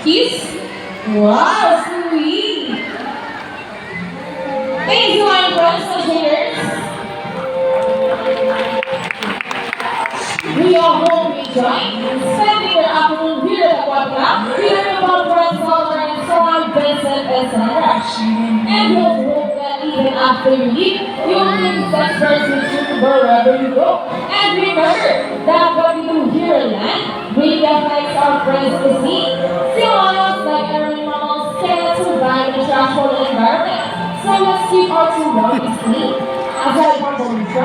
Kiss? Wow, sweet! Thank you, my friends and haters. We are home enjoying, spending the afternoon here at Waka, hearing about friends, Summer, and so on, Vincent, etc. And we hope that even after you leave, you will bring such persons to wherever you go. And remember that when you hear a land, we affects our friends to see. Sea lions, like every mammal, cannot survive in a transport environment. So let's keep our surroundings clean. Aside from pollution,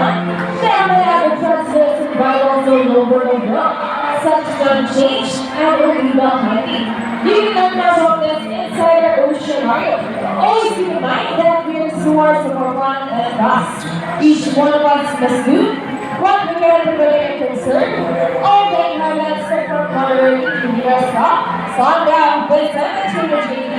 there are many other presidents and bylaws all over the world, such as climate change and illegal hunting. You can learn about this inside our oceanario. Always keep in mind that we are stewards of our planet and us. Each one of us must do what we can to protect and conserve. All day highlights from moderating in the stop, sundown, Vincent, JD,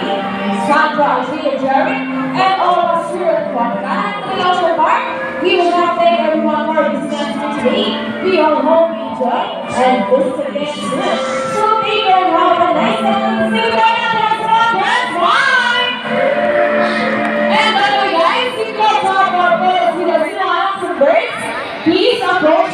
Sandra, Tia, Jerry, and all of us here at Quackland. We also mark, we will not thank everyone for listening today. We all hope you enjoy and visit again soon. So be there and have a nice day. See you later next one. Bye! And by the way guys, if you guys talk about birds, you guys see some birds, please approach